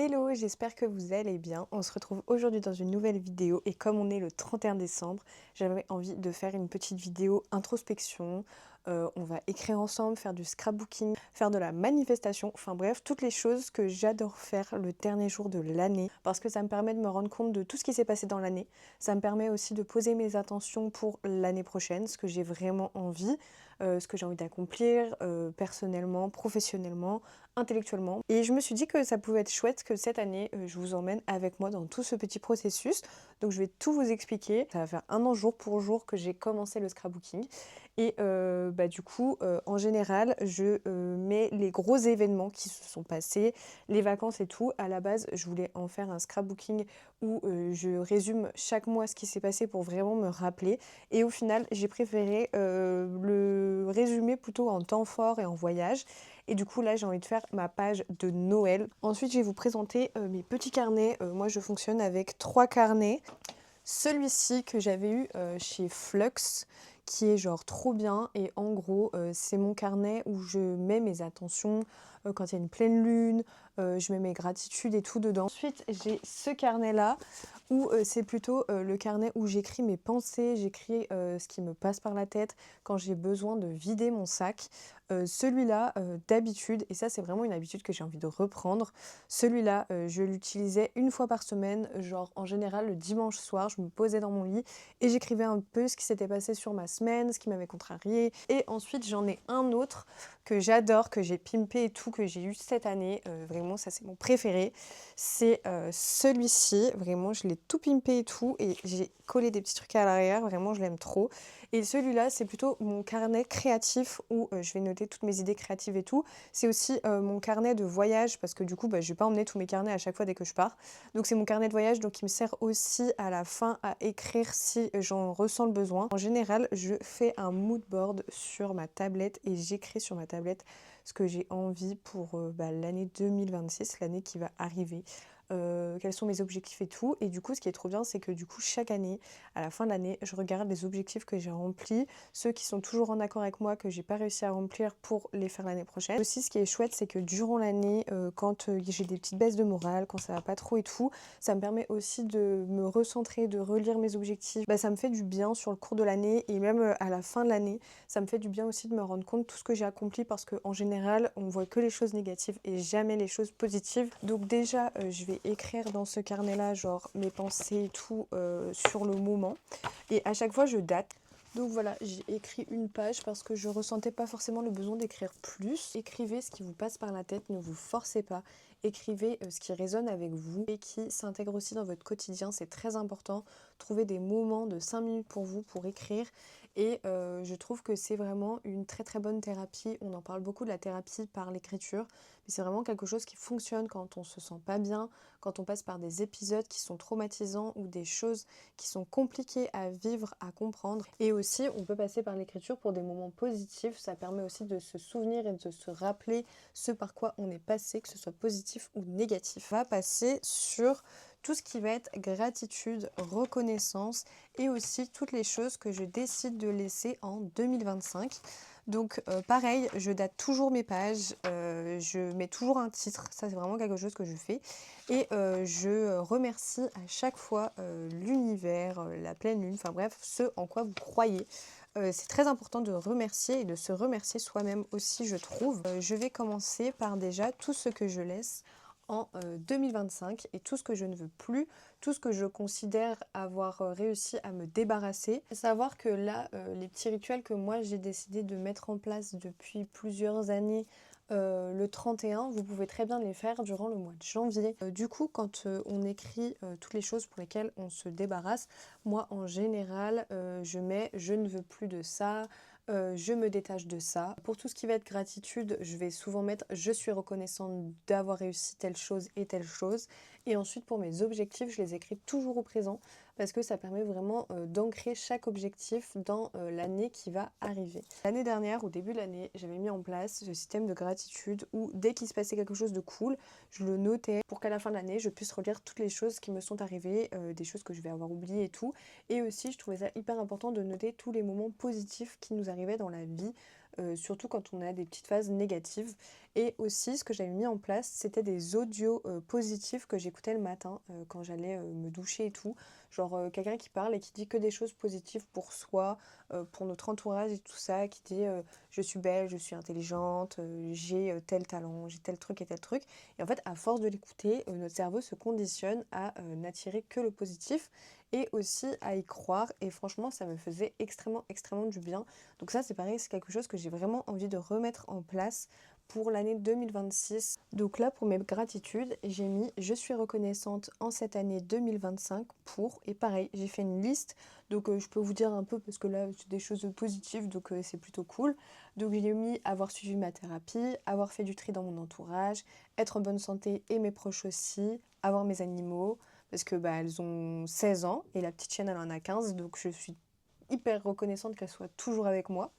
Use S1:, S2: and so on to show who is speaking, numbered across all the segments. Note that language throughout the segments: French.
S1: Hello, j'espère que vous allez bien. On se retrouve aujourd'hui dans une nouvelle vidéo et comme on est le 31 décembre, j'avais envie de faire une petite vidéo introspection. On va écrire ensemble, faire du scrapbooking, faire de la manifestation, enfin bref, toutes les choses que j'adore faire le dernier jour de l'année parce que ça me permet de me rendre compte de tout ce qui s'est passé dans l'année. Ça me permet aussi de poser mes intentions pour l'année prochaine, ce que j'ai vraiment envie, ce que j'ai envie d'accomplir personnellement, professionnellement, intellectuellement. Et je me suis dit que ça pouvait être chouette que cette année, je vous emmène avec moi dans tout ce petit processus. Donc je vais tout vous expliquer. Ça va faire un an jour pour jour que j'ai commencé le scrapbooking. Et du coup, en général, je mets les gros événements qui se sont passés, les vacances et tout. À la base, je voulais en faire un scrapbooking où je résume chaque mois ce qui s'est passé pour vraiment me rappeler. Et au final, j'ai préféré le résumer plutôt en temps fort et en voyage. Et du coup, là, j'ai envie de faire ma page de Noël. Ensuite, je vais vous présenter mes petits carnets. Moi, je fonctionne avec 3 carnets. Celui-ci que j'avais eu chez Flux, qui est genre trop bien. Et en gros, c'est mon carnet où je mets mes attentions quand il y a une pleine lune. Je mets mes gratitudes et tout dedans. Ensuite, j'ai ce carnet-là où c'est plutôt le carnet où j'écris mes pensées, j'écris ce qui me passe par la tête quand j'ai besoin de vider mon sac. Celui-là, d'habitude, et ça c'est vraiment une habitude que j'ai envie de reprendre, celui-là, je l'utilisais une fois par semaine, genre en général le dimanche soir, je me posais dans mon lit et j'écrivais un peu ce qui s'était passé sur ma semaine, ce qui m'avait contrarié. Et ensuite j'en ai un autre que j'adore, que j'ai pimpé et tout, que j'ai eu cette année, vraiment ça c'est mon préféré, c'est celui-ci, vraiment je l'ai tout pimpé et tout, et j'ai collé des petits trucs à l'arrière, vraiment je l'aime trop. Et celui-là, c'est plutôt mon carnet créatif où je vais noter toutes mes idées créatives et tout. C'est aussi mon carnet de voyage parce que du coup, je vais pas emmener tous mes carnets à chaque fois dès que je pars. Donc c'est mon carnet de voyage, donc il me sert aussi à la fin à écrire si j'en ressens le besoin. En général, je fais un mood board sur ma tablette et j'écris sur ma tablette ce que j'ai envie pour l'année 2026, l'année qui va arriver. Quels sont mes objectifs et tout. Et du coup, ce qui est trop bien, c'est que du coup, chaque année, à la fin de l'année, je regarde les objectifs que j'ai remplis, ceux qui sont toujours en accord avec moi, que j'ai pas réussi à remplir pour les faire l'année prochaine. Aussi, ce qui est chouette, c'est que durant l'année, quand j'ai des petites baisses de morale, quand ça va pas trop et tout, ça me permet aussi de me recentrer, de relire mes objectifs. Ça me fait du bien sur le cours de l'année et même à la fin de l'année, ça me fait du bien aussi de me rendre compte de tout ce que j'ai accompli parce qu'en général, on voit que les choses négatives et jamais les choses positives. Donc déjà, je vais écrire dans ce carnet-là, genre mes pensées et tout sur le moment. Et à chaque fois, je date. Donc voilà, j'ai écrit une page parce que je ressentais pas forcément le besoin d'écrire plus. Écrivez ce qui vous passe par la tête, ne vous forcez pas. Écrivez ce qui résonne avec vous et qui s'intègre aussi dans votre quotidien, c'est très important. Trouvez des moments de 5 minutes pour vous pour écrire. Et je trouve que c'est vraiment une très très bonne thérapie. On en parle beaucoup de la thérapie par l'écriture, mais c'est vraiment quelque chose qui fonctionne quand on se sent pas bien, quand on passe par des épisodes qui sont traumatisants ou des choses qui sont compliquées à vivre, à comprendre. Et aussi, on peut passer par l'écriture pour des moments positifs. Ça permet aussi de se souvenir et de se rappeler ce par quoi on est passé, que ce soit positif ou négatif. On va passer sur tout ce qui va être gratitude, reconnaissance et aussi toutes les choses que je décide de laisser en 2025. Donc pareil, je date toujours mes pages, je mets toujours un titre, ça c'est vraiment quelque chose que je fais. Et je remercie à chaque fois l'univers, la pleine lune, enfin bref, ce en quoi vous croyez. C'est très important de remercier et de se remercier soi-même aussi, je trouve. Je vais commencer par déjà tout ce que je laisse en 2025 et tout ce que je ne veux plus, tout ce que je considère avoir réussi à me débarrasser. Faut savoir que là, les petits rituels que moi j'ai décidé de mettre en place depuis plusieurs années, le 31, vous pouvez très bien les faire durant le mois de janvier. Du coup, quand on écrit toutes les choses pour lesquelles on se débarrasse, moi en général, je mets je ne veux plus de ça, je me détache de ça. Pour tout ce qui va être gratitude, je vais souvent mettre je suis reconnaissante d'avoir réussi telle chose et telle chose. Et ensuite pour mes objectifs, je les écris toujours au présent parce que ça permet vraiment d'ancrer chaque objectif dans l'année qui va arriver. L'année dernière, au début de l'année, j'avais mis en place ce système de gratitude où dès qu'il se passait quelque chose de cool, je le notais pour qu'à la fin de l'année, je puisse relire toutes les choses qui me sont arrivées, des choses que je vais avoir oubliées et tout. Et aussi, je trouvais ça hyper important de noter tous les moments positifs qui nous arrivaient dans la vie, surtout quand on a des petites phases négatives. Et aussi, ce que j'avais mis en place, c'était des audios positifs que j'écoutais le matin quand j'allais me doucher et tout. Genre quelqu'un qui parle et qui dit que des choses positives pour soi, pour notre entourage et tout ça, qui dit je suis belle, je suis intelligente, j'ai tel talent, j'ai tel truc et tel truc. Et en fait, à force de l'écouter, notre cerveau se conditionne à n'attirer que le positif et aussi à y croire. Et franchement, ça me faisait extrêmement, extrêmement du bien. Donc ça, c'est pareil, c'est quelque chose que j'ai vraiment envie de remettre en place pour l'année 2026. Donc là, pour mes gratitudes, j'ai mis je suis reconnaissante en cette année 2025 pour, et pareil, j'ai fait une liste, donc je peux vous dire un peu parce que là, c'est des choses positives, donc c'est plutôt cool. Donc j'ai mis avoir suivi ma thérapie, avoir fait du tri dans mon entourage, être en bonne santé et mes proches aussi, avoir mes animaux, parce que bah, elles ont 16 ans et la petite chienne, elle en a 15, donc je suis hyper reconnaissante qu'elle soit toujours avec moi.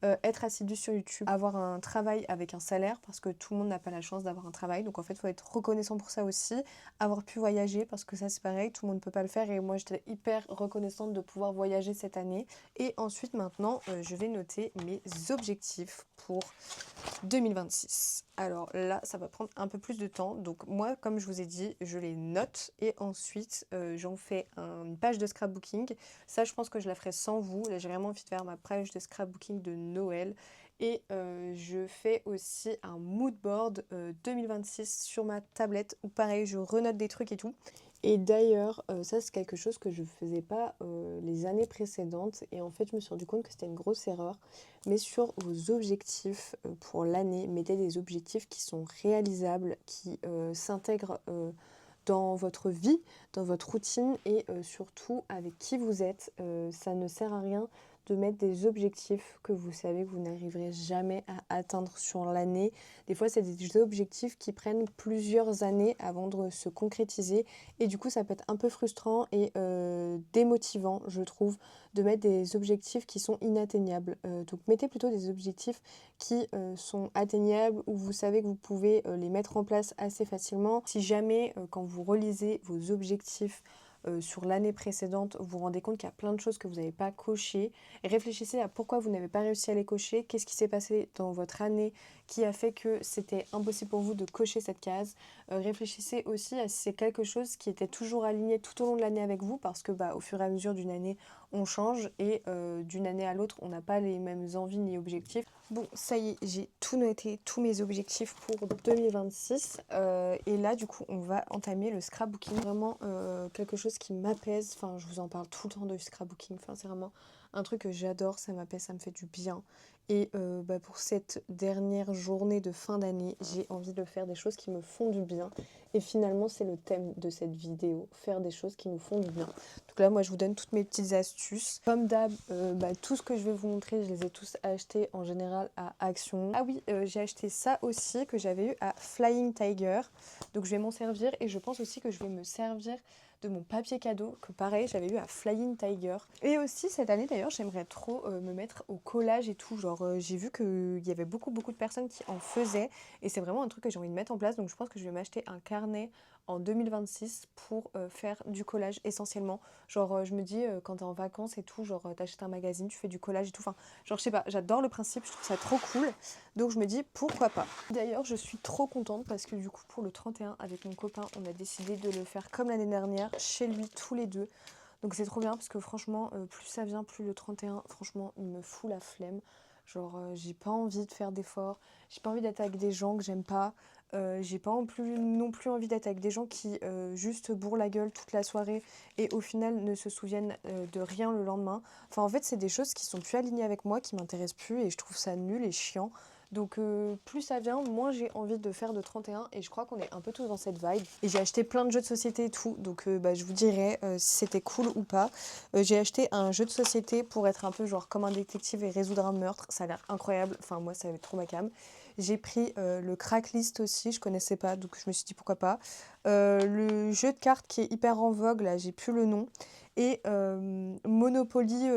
S1: Être assidu sur YouTube, avoir un travail avec un salaire, parce que tout le monde n'a pas la chance d'avoir un travail, donc en fait il faut être reconnaissant pour ça aussi, avoir pu voyager, parce que ça c'est pareil, tout le monde ne peut pas le faire, et moi j'étais hyper reconnaissante de pouvoir voyager cette année. Et ensuite maintenant, je vais noter mes objectifs pour 2026. Alors là, ça va prendre un peu plus de temps. Donc moi, comme je vous ai dit, je les note et ensuite j'en fais une page de scrapbooking. Ça, je pense que je la ferai sans vous. Là, j'ai vraiment envie de faire ma page de scrapbooking de Noël. Et je fais aussi un mood board 2026 sur ma tablette où pareil, je renote des trucs et tout. Et d'ailleurs, ça c'est quelque chose que je faisais pas les années précédentes. Et en fait, je me suis rendu compte que c'était une grosse erreur. Mais sur vos objectifs pour l'année, mettez des objectifs qui sont réalisables, qui s'intègrent dans votre vie, dans votre routine et surtout avec qui vous êtes. Ça ne sert à rien de mettre des objectifs que vous savez que vous n'arriverez jamais à atteindre sur l'année. Des fois, c'est des objectifs qui prennent plusieurs années avant de se concrétiser et du coup, ça peut être un peu frustrant et démotivant, je trouve, de mettre des objectifs qui sont inatteignables. Donc mettez plutôt des objectifs qui sont atteignables, où vous savez que vous pouvez les mettre en place assez facilement. Si jamais, quand vous relisez vos objectifs sur l'année précédente, vous vous rendez compte qu'il y a plein de choses que vous n'avez pas cochées, réfléchissez à pourquoi vous n'avez pas réussi à les cocher, qu'est-ce qui s'est passé dans votre année qui a fait que c'était impossible pour vous de cocher cette case. Réfléchissez aussi à si c'est quelque chose qui était toujours aligné tout au long de l'année avec vous, parce que bah, au fur et à mesure d'une année, on change et d'une année à l'autre, on n'a pas les mêmes envies ni objectifs. Bon, ça y est, j'ai tout noté, tous mes objectifs pour 2026. Et là, du coup, on va entamer le scrapbooking. Vraiment quelque chose qui m'apaise. Enfin, je vous en parle tout le temps de scrapbooking. Enfin, c'est vraiment un truc que j'adore, ça m'apaise, ça me fait du bien. Et bah, pour cette dernière journée de fin d'année, j'ai envie de faire des choses qui me font du bien. Et finalement, c'est le thème de cette vidéo, faire des choses qui nous font du bien. Donc là, moi, je vous donne toutes mes petites astuces. Comme d'hab, bah, tout ce que je vais vous montrer, je les ai tous achetés en général à Action. Ah oui, j'ai acheté ça aussi que j'avais eu à Flying Tiger. Donc je vais m'en servir et je pense aussi que je vais me servir de mon papier cadeau que pareil j'avais eu à Flying Tiger. Et aussi cette année d'ailleurs j'aimerais trop me mettre au collage et tout, genre j'ai vu qu'il y avait beaucoup de personnes qui en faisaient et c'est vraiment un truc que j'ai envie de mettre en place, donc je pense que je vais m'acheter un carnet en 2026 pour faire du collage essentiellement. Genre je me dis quand t'es en vacances et tout, genre t'achètes un magazine, tu fais du collage et tout, enfin genre je sais pas, j'adore le principe, je trouve ça trop cool, donc je me dis pourquoi pas. D'ailleurs je suis trop contente parce que du coup pour le 31 avec mon copain on a décidé de le faire comme l'année dernière chez lui tous les deux. Donc c'est trop bien parce que franchement plus ça vient plus le 31 franchement il me fout la flemme. Genre j'ai pas envie de faire d'efforts, j'ai pas envie d'être avec des gens que j'aime pas. J'ai pas non plus envie d'être avec des gens qui juste bourrent la gueule toute la soirée et au final ne se souviennent de rien le lendemain. Enfin en fait c'est des choses qui sont plus alignées avec moi, qui m'intéressent plus et je trouve ça nul et chiant. Donc plus ça vient, moins j'ai envie de faire de 31 et je crois qu'on est un peu tous dans cette vibe. Et j'ai acheté plein de jeux de société et tout, donc bah, je vous dirai si c'était cool ou pas. J'ai acheté un jeu de société pour être un peu genre comme un détective et résoudre un meurtre, ça a l'air incroyable, enfin moi ça va être trop ma came. J'ai pris le Cracklist aussi, je connaissais pas, donc je me suis dit pourquoi pas. Le jeu de cartes qui est hyper en vogue, là j'ai plus le nom. et Monopoly,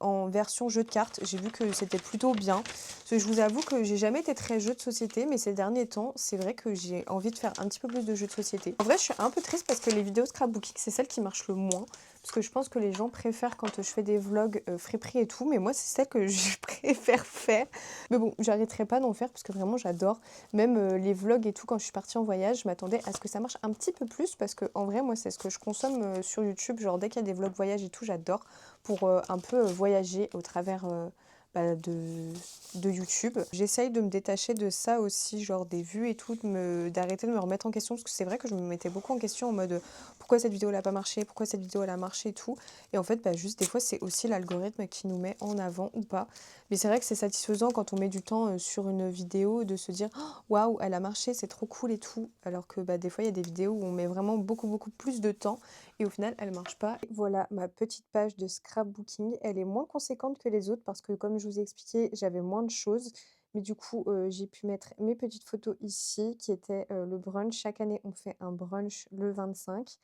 S1: en version jeu de cartes. J'ai vu que c'était plutôt bien. Parce que je vous avoue que j'ai jamais été très jeu de société, mais ces derniers temps, c'est vrai que j'ai envie de faire un petit peu plus de jeux de société. En vrai, je suis un peu triste parce que les vidéos scrapbooking, c'est celles qui marchent le moins. Parce que je pense que les gens préfèrent quand je fais des vlogs friperie et tout, mais moi, c'est celle que je préfère faire. Mais bon, j'arrêterai pas d'en faire parce que vraiment, j'adore. Même les vlogs et tout, quand je suis partie en voyage, je m'attendais à ce que ça marche un petit peu plus parce que en vrai, moi, c'est ce que je consomme sur YouTube. Genre, dès qu'il y a des vlogs voyage et tout, j'adore pour un peu voyager au travers de YouTube. J'essaye de me détacher de ça aussi, genre des vues et tout, d'arrêter de me remettre en question parce que c'est vrai que je me mettais beaucoup en question en mode pourquoi cette vidéo elle a pas marché, pourquoi cette vidéo elle a marché et tout. Et en fait, juste des fois, c'est aussi l'algorithme qui nous met en avant ou pas. Mais c'est vrai que c'est satisfaisant quand on met du temps sur une vidéo de se dire «Oh, waouh, elle a marché, c'est trop cool et tout. Alors que des fois, il y a des vidéos où on met vraiment beaucoup, beaucoup plus de temps et au final, elle marche pas. Voilà ma petite page de scrapbooking. Elle est moins conséquente que les autres parce que, comme je vous ai expliqué, j'avais moins de choses. Mais du coup, j'ai pu mettre mes petites photos ici qui étaient le brunch. Chaque année, on fait un brunch le 25.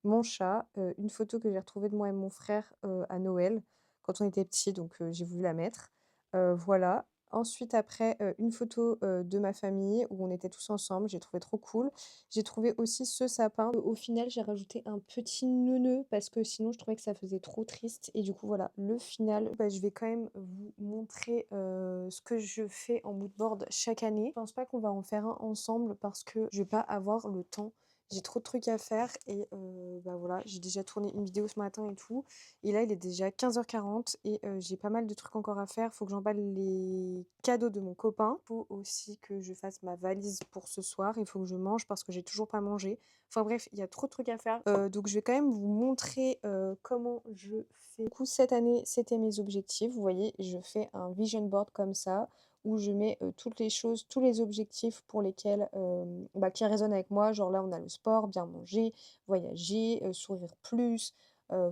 S1: Mon chat, une photo que j'ai retrouvée de moi et mon frère à Noël quand on était petits, donc j'ai voulu la mettre. Voilà. Ensuite après, une photo, de ma famille où on était tous ensemble, j'ai trouvé trop cool. J'ai trouvé aussi ce sapin. Au final, j'ai rajouté un petit neuneu parce que sinon je trouvais que ça faisait trop triste et du coup voilà, le final, je vais quand même vous montrer, ce que je fais en mood board chaque année. Je pense pas qu'on va en faire un ensemble parce que je vais pas avoir le temps. J'ai trop de trucs à faire et voilà, j'ai déjà tourné une vidéo ce matin et tout. Et là, il est déjà 15h40 et j'ai pas mal de trucs encore à faire. Faut que j'emballe les cadeaux de mon copain. Faut aussi que je fasse ma valise pour ce soir. Il faut que je mange parce que j'ai toujours pas mangé. Enfin bref, il y a trop de trucs à faire. Donc je vais quand même vous montrer comment je fais. Du coup, cette année, c'était mes objectifs. Vous voyez, je fais un vision board comme ça où je mets toutes les choses, tous les objectifs pour lesquels qui résonnent avec moi. Genre là, on a le sport, bien manger, voyager, sourire plus,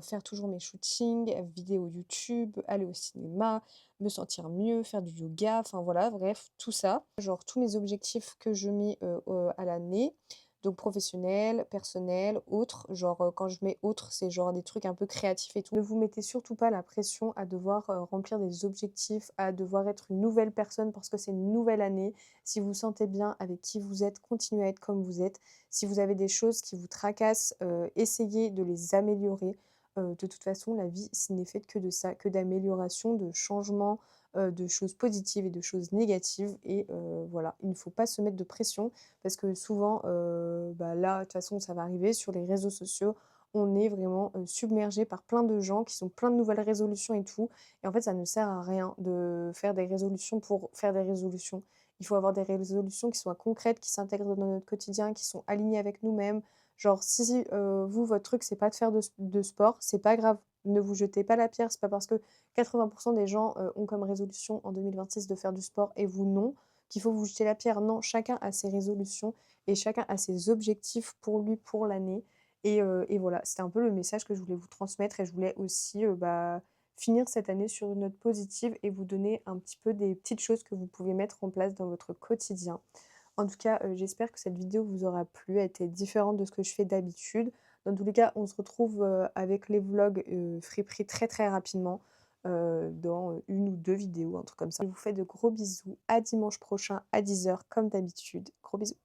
S1: faire toujours mes shootings, vidéos YouTube, aller au cinéma, me sentir mieux, faire du yoga, enfin voilà, bref, tout ça. Genre tous mes objectifs que je mets à l'année, donc professionnel, personnel, autres. Genre quand je mets autres, c'est genre des trucs un peu créatifs et tout. Ne vous mettez surtout pas la pression à devoir remplir des objectifs, à devoir être une nouvelle personne parce que c'est une nouvelle année. Si vous vous sentez bien avec qui vous êtes, continuez à être comme vous êtes. Si vous avez des choses qui vous tracassent, essayez de les améliorer. De toute façon, la vie, ce n'est faite que de ça, que d'amélioration, de changement, de choses positives et de choses négatives et voilà. Il ne faut pas se mettre de pression parce que souvent, là, de toute façon, ça va arriver sur les réseaux sociaux, on est vraiment, submergé par plein de gens qui sont plein de nouvelles résolutions et tout et en fait, ça ne sert à rien de faire des résolutions pour faire des résolutions. Il faut avoir des résolutions qui soient concrètes, qui s'intègrent dans notre quotidien, qui sont alignées avec nous-mêmes. Genre si, vous, votre truc, c'est pas de faire de sport, c'est pas grave. Ne vous jetez pas la pierre. C'est pas parce que 80 des gens, ont comme résolution en 2026 de faire du sport et vous non, qu'il faut vous jeter la pierre. Non, chacun a ses résolutions et chacun a ses objectifs pour lui, pour l'année et voilà. C'était un peu le message que je voulais vous transmettre et je voulais aussi, finir cette année sur une note positive et vous donner un petit peu des petites choses que vous pouvez mettre en place dans votre quotidien. En tout cas, j'espère que cette vidéo vous aura plu, elle était différente de ce que je fais d'habitude. Dans tous les cas, on se retrouve, avec les vlogs, friperie très, très rapidement, dans, 1 ou 2 vidéos, un truc comme ça. Je vous fais de gros bisous. À dimanche prochain à 10h comme d'habitude. Gros bisous.